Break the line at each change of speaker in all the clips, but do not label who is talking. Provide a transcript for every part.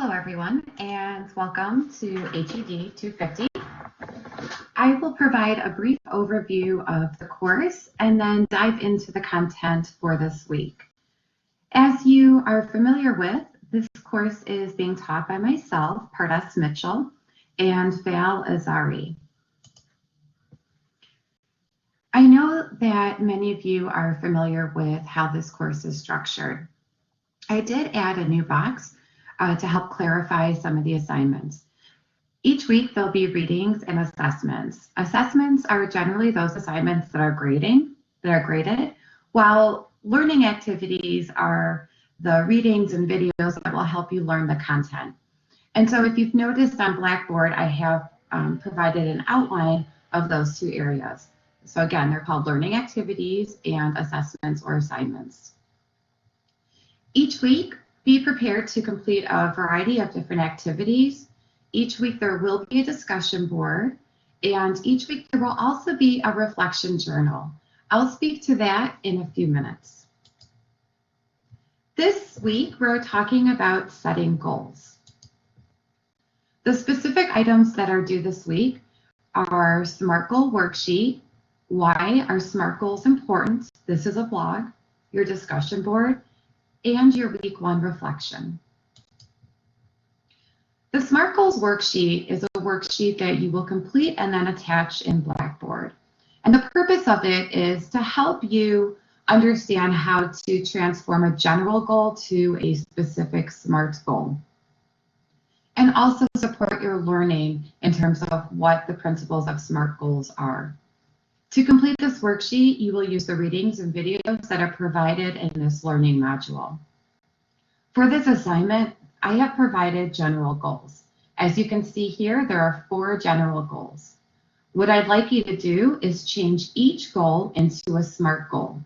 Hello everyone and welcome to HED250. I will provide a brief overview of the course and then dive into the content for this week. As you are familiar with, this course is being taught by myself, Pardes Mitchell, and Val Azari. I know that many of you are familiar with how this course is structured. I did add a new box to help clarify some of the assignments. Each week there'll be readings and assessments. Assessments are generally those assignments that are graded, while learning activities are the readings and videos that will help you learn the content. And so if you've noticed on Blackboard, I have provided an outline of those two areas. So again, they're called learning activities and assessments or assignments. Each week, be prepared to complete a variety of different activities. Each week there will be a discussion board, and each week there will also be a reflection journal. I'll speak to that in a few minutes. This week we're talking about setting goals. The specific items that are due this week are SMART Goal Worksheet, why are SMART Goals important? This is a blog, your discussion board, and your week 1 reflection. The SMART Goals worksheet is a worksheet that you will complete and then attach in Blackboard. And the purpose of it is to help you understand how to transform a general goal to a specific SMART goal. And also support your learning in terms of what the principles of SMART goals are. To complete this worksheet, you will use the readings and videos that are provided in this learning module. For this assignment, I have provided general goals. As you can see here, there are 4 general goals. What I'd like you to do is change each goal into a SMART goal.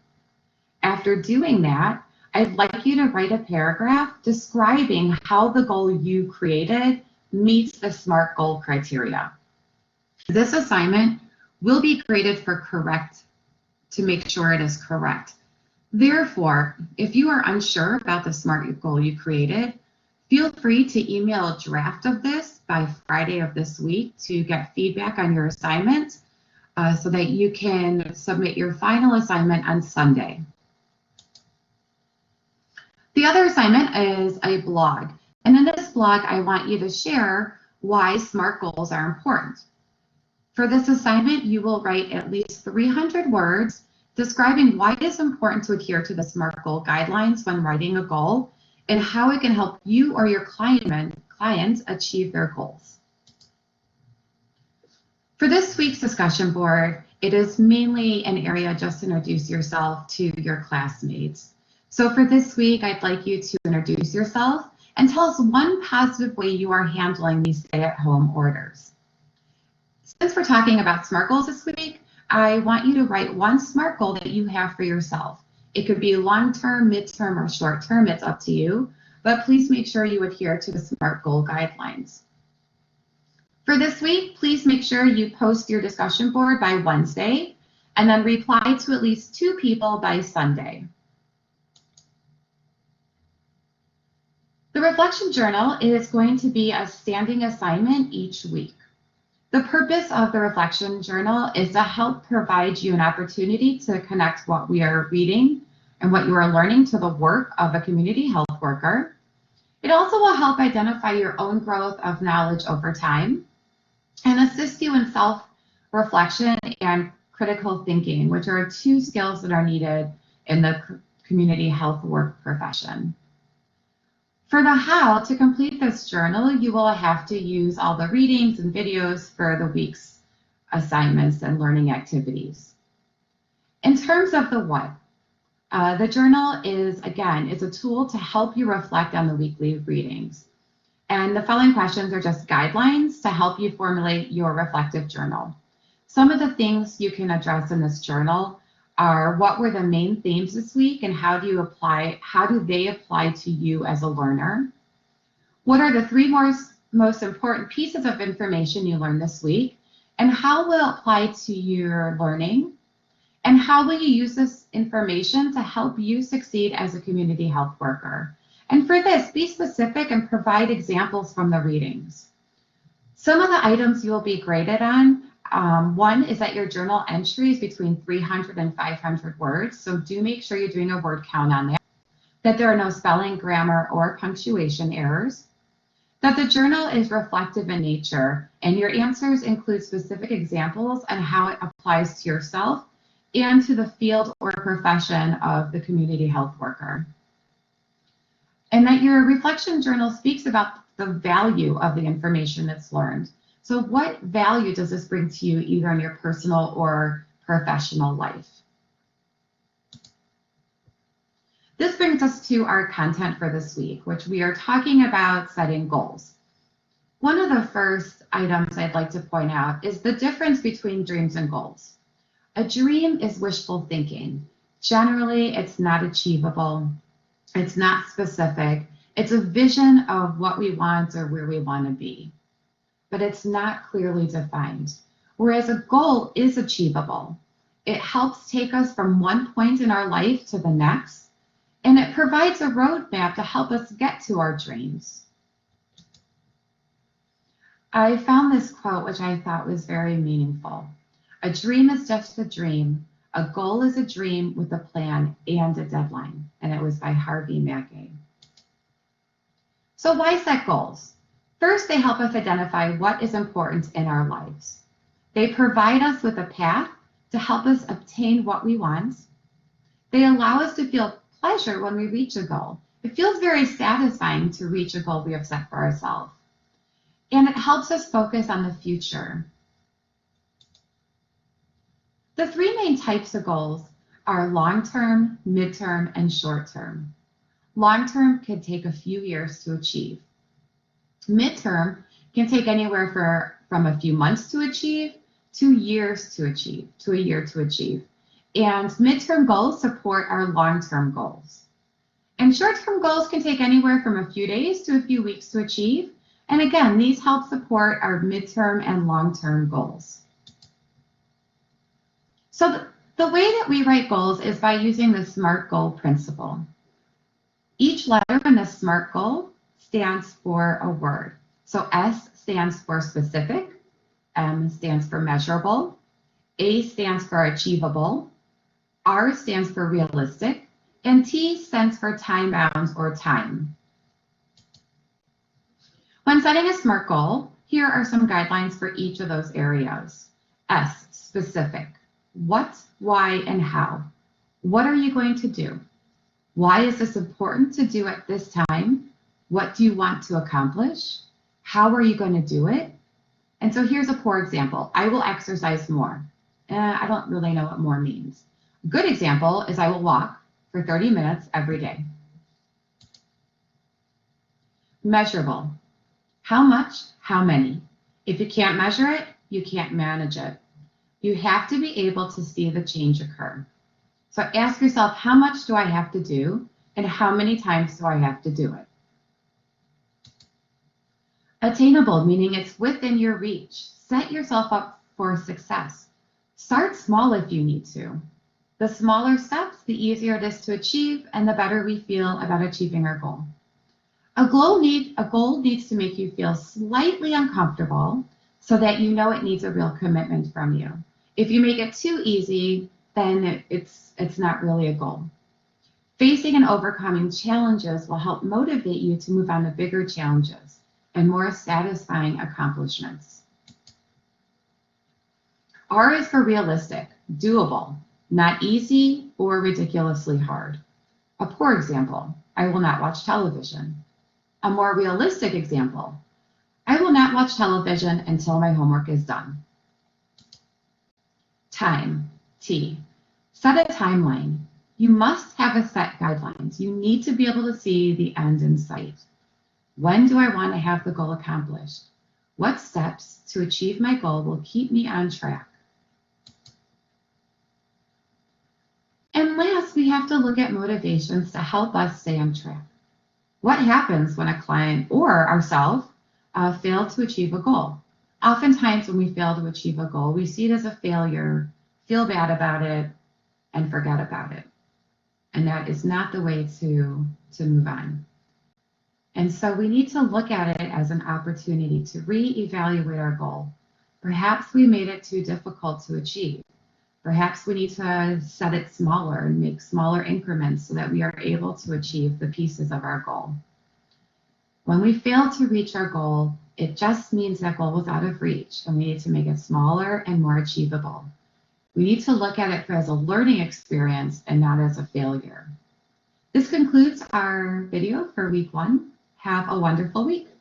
After doing that, I'd like you to write a paragraph describing how the goal you created meets the SMART goal criteria. This assignment will be graded for correct to make sure it is correct. Therefore, if you are unsure about the SMART goal you created, feel free to email a draft of this by Friday of this week to get feedback on your assignment so that you can submit your final assignment on Sunday. The other assignment is a blog. And in this blog, I want you to share why SMART goals are important. For this assignment, you will write at least 300 words describing why it is important to adhere to the SMART goal guidelines when writing a goal and how it can help you or your clients achieve their goals. For this week's discussion board, it is mainly an area just to introduce yourself to your classmates. So for this week, I'd like you to introduce yourself and tell us one positive way you are handling these stay-at-home orders. Since we're talking about SMART goals this week, I want you to write one SMART goal that you have for yourself. It could be long-term, mid-term, or short-term, it's up to you, but please make sure you adhere to the SMART goal guidelines. For this week, please make sure you post your discussion board by Wednesday, and then reply to at least 2 people by Sunday. The reflection journal is going to be a standing assignment each week. The purpose of the reflection journal is to help provide you an opportunity to connect what we are reading and what you are learning to the work of a community health worker. It also will help identify your own growth of knowledge over time and assist you in self-reflection and critical thinking, which are 2 skills that are needed in the community health work profession. For the how to complete this journal, you will have to use all the readings and videos for the week's assignments and learning activities. In terms of the what, the journal is a tool to help you reflect on the weekly readings. And the following questions are just guidelines to help you formulate your reflective journal. Some of the things you can address in this journal are what were the main themes this week and how do they apply to you as a learner? What are the 3 most important pieces of information you learned this week and how will it apply to your learning? And how will you use this information to help you succeed as a community health worker? And for this, be specific and provide examples from the readings. Some of the items you will be graded on, one is that your journal entry is between 300 and 500 words, so do make sure you're doing a word count on that. That there are no spelling, grammar, or punctuation errors. That the journal is reflective in nature, and your answers include specific examples on how it applies to yourself and to the field or profession of the community health worker. And that your reflection journal speaks about the value of the information that's learned. So what value does this bring to you, either in your personal or professional life? This brings us to our content for this week, which we are talking about setting goals. One of the first items I'd like to point out is the difference between dreams and goals. A dream is wishful thinking. Generally, it's not achievable. It's not specific. It's a vision of what we want or where we want to be, but it's not clearly defined. Whereas a goal is achievable. It helps take us from one point in our life to the next, and it provides a roadmap to help us get to our dreams. I found this quote, which I thought was very meaningful. A dream is just a dream. A goal is a dream with a plan and a deadline. And it was by Harvey Mackay. So why set goals? First, they help us identify what is important in our lives. They provide us with a path to help us obtain what we want. They allow us to feel pleasure when we reach a goal. It feels very satisfying to reach a goal we have set for ourselves. And it helps us focus on the future. The three main types of goals are long-term, mid-term, and short-term. Long-term can take a few years to achieve. Mid-term can take anywhere from a few months to achieve to years to achieve, to a year to achieve. And mid-term goals support our long-term goals. And short-term goals can take anywhere from a few days to a few weeks to achieve. And again, these help support our mid-term and long-term goals. So the way that we write goals is by using the SMART goal principle. Each letter in the SMART goal stands for a word. So S stands for specific, M stands for measurable, A stands for achievable, R stands for realistic, and T stands for time-bound or time. When setting a SMART goal, here are some guidelines for each of those areas. S, specific. What, why, and how. What are you going to do? Why is this important to do at this time? What do you want to accomplish? How are you going to do it? And so here's a poor example. I will exercise more. I don't really know what more means. A good example is I will walk for 30 minutes every day. Measurable. How much? How many? If you can't measure it, you can't manage it. You have to be able to see the change occur. So ask yourself, how much do I have to do? And how many times do I have to do it? Attainable, meaning it's within your reach. Set yourself up for success. Start small if you need to. The smaller steps, the easier it is to achieve, and the better we feel about achieving our goal. A goal needs to make you feel slightly uncomfortable so that you know it needs a real commitment from you. If you make it too easy, then it's not really a goal. Facing and overcoming challenges will help motivate you to move on to bigger challenges and more satisfying accomplishments. R is for realistic, doable, not easy or ridiculously hard. A poor example, I will not watch television. A more realistic example, I will not watch television until my homework is done. Time, T. Set a timeline. You must have a set guidelines. You need to be able to see the end in sight. When do I want to have the goal accomplished? What steps to achieve my goal will keep me on track? And last, we have to look at motivations to help us stay on track. What happens when a client or ourselves fail to achieve a goal? Oftentimes when we fail to achieve a goal, we see it as a failure, feel bad about it, and forget about it. And that is not the way to move on. And so we need to look at it as an opportunity to reevaluate our goal. Perhaps we made it too difficult to achieve. Perhaps we need to set it smaller and make smaller increments so that we are able to achieve the pieces of our goal. When we fail to reach our goal, it just means that goal was out of reach, and we need to make it smaller and more achievable. We need to look at it as a learning experience and not as a failure. This concludes our video for week 1. Have a wonderful week.